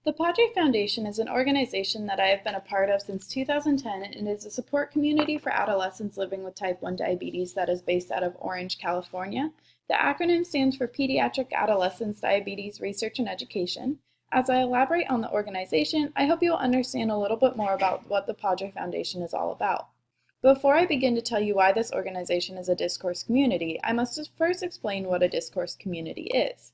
The PADRE Foundation is an organization that I have been a part of since 2010 and is a support community for adolescents living with type 1 diabetes that is based out of Orange, California. The acronym stands for Pediatric Adolescents Diabetes Research and Education. As I elaborate on the organization, I hope you will understand a little bit more about what the PADRE Foundation is all about. Before I begin to tell you why this organization is a discourse community, I must first explain what a discourse community is.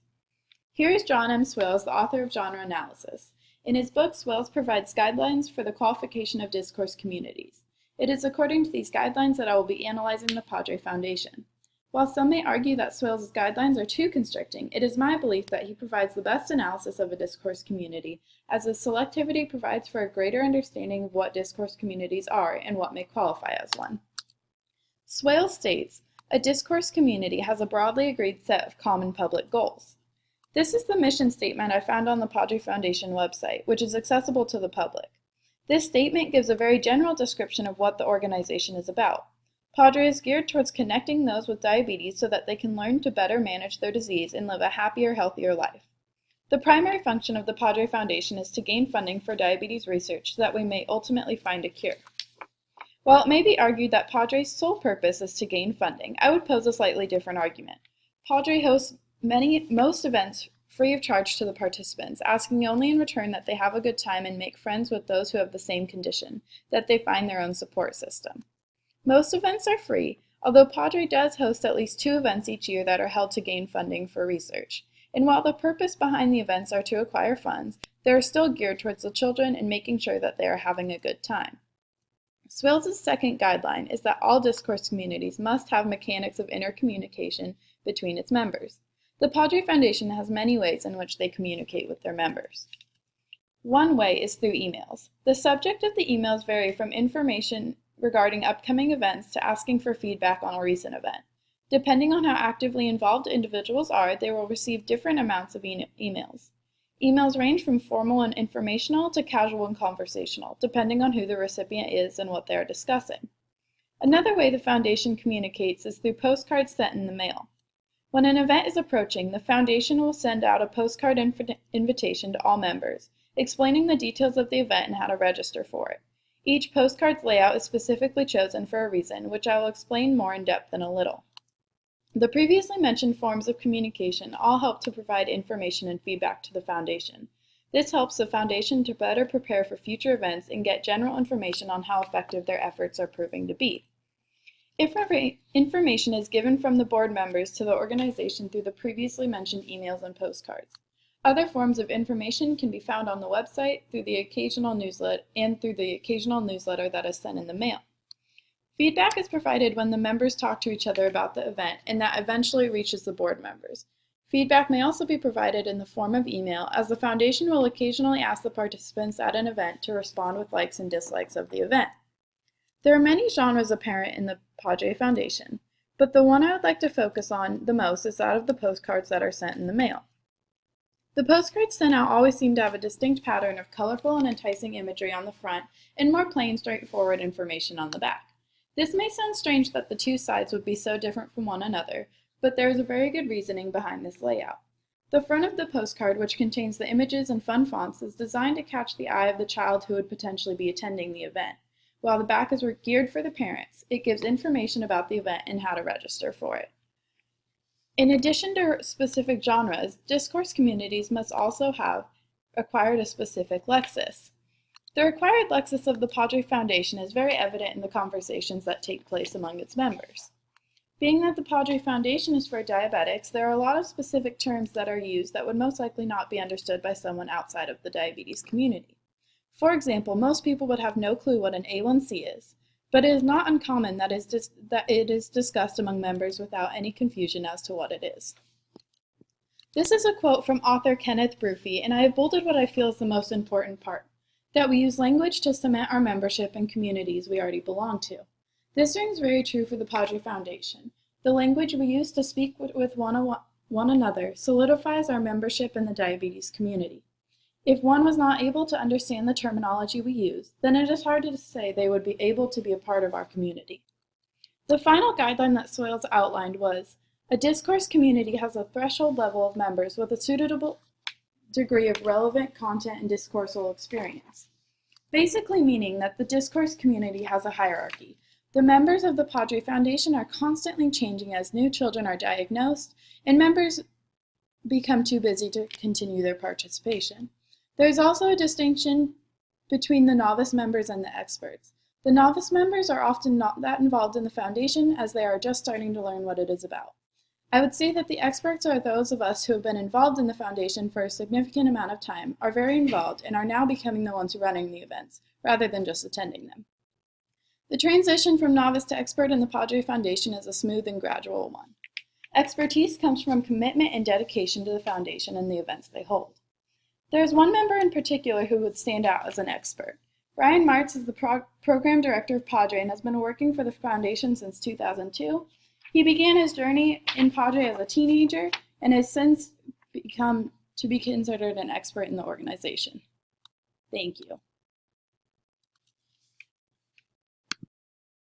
Here is John M. Swales, the author of Genre Analysis. In his book, Swales provides guidelines for the qualification of discourse communities. It is according to these guidelines that I will be analyzing the PADRE Foundation. While some may argue that Swales' guidelines are too constricting, it is my belief that he provides the best analysis of a discourse community, as the selectivity provides for a greater understanding of what discourse communities are and what may qualify as one. Swales states, a discourse community has a broadly agreed set of common public goals. This is the mission statement I found on the PADRE Foundation website, which is accessible to the public. This statement gives a very general description of what the organization is about. PADRE is geared towards connecting those with diabetes so that they can learn to better manage their disease and live a happier, healthier life. The primary function of the PADRE Foundation is to gain funding for diabetes research so that we may ultimately find a cure. While it may be argued that PADRE's sole purpose is to gain funding, I would pose a slightly different argument. PADRE hosts most events free of charge to the participants, asking only in return that they have a good time and make friends with those who have the same condition, that they find their own support system. Most events are free, although PADRE does host at least 2 events each year that are held to gain funding for research. And while the purpose behind the events are to acquire funds, they are still geared towards the children and making sure that they are having a good time. Swales' second guideline is that all discourse communities must have mechanics of intercommunication between its members. The PADRE Foundation has many ways in which they communicate with their members. One way is through emails. The subject of the emails vary from information regarding upcoming events to asking for feedback on a recent event. Depending on how actively involved individuals are, they will receive different amounts of emails. Emails range from formal and informational to casual and conversational, depending on who the recipient is and what they are discussing. Another way the Foundation communicates is through postcards sent in the mail. When an event is approaching, the Foundation will send out a postcard invitation to all members, explaining the details of the event and how to register for it. Each postcard's layout is specifically chosen for a reason, which I will explain more in depth in a little. The previously mentioned forms of communication all help to provide information and feedback to the Foundation. This helps the Foundation to better prepare for future events and get general information on how effective their efforts are proving to be. Information is given from the board members to the organization through the previously mentioned emails and postcards. Other forms of information can be found on the website through the occasional newsletter that is sent in the mail. Feedback is provided when the members talk to each other about the event, and that eventually reaches the board members. Feedback may also be provided in the form of email, as the Foundation will occasionally ask the participants at an event to respond with likes and dislikes of the event. There are many genres apparent in the PADRE Foundation, but the one I would like to focus on the most is that of the postcards that are sent in the mail. The postcards sent out always seem to have a distinct pattern of colorful and enticing imagery on the front and more plain, straightforward information on the back. This may sound strange that the two sides would be so different from one another, but there is a very good reasoning behind this layout. The front of the postcard, which contains the images and fun fonts, is designed to catch the eye of the child who would potentially be attending the event, while the back is geared for the parents. It gives information about the event and how to register for it. In addition to specific genres, discourse communities must also have acquired a specific lexis. The required lexis of the PADRE Foundation is very evident in the conversations that take place among its members. Being that the PADRE Foundation is for diabetics, there are a lot of specific terms that are used that would most likely not be understood by someone outside of the diabetes community. For example, most people would have no clue what an A1C is, but it is not uncommon that it is discussed among members without any confusion as to what it is. This is a quote from author Kenneth Brophy, and I have bolded what I feel is the most important part, that we use language to cement our membership in communities we already belong to. This rings very true for the PADRE Foundation. The language we use to speak with one another solidifies our membership in the diabetes community. If one was not able to understand the terminology we use, then it is hard to say they would be able to be a part of our community. The final guideline that Swales outlined was, a discourse community has a threshold level of members with a suitable degree of relevant content and discoursal experience. Basically meaning that the discourse community has a hierarchy. The members of the PADRE Foundation are constantly changing as new children are diagnosed and members become too busy to continue their participation. There is also a distinction between the novice members and the experts. The novice members are often not that involved in the foundation as they are just starting to learn what it is about. I would say that the experts are those of us who have been involved in the foundation for a significant amount of time, are very involved, and are now becoming the ones running the events, rather than just attending them. The transition from novice to expert in the PADRE Foundation is a smooth and gradual one. Expertise comes from commitment and dedication to the foundation and the events they hold. There is one member in particular who would stand out as an expert. Brian Martz is the program director of PADRE and has been working for the foundation since 2002. He began his journey in PADRE as a teenager and has since become to be considered an expert in the organization. Thank you.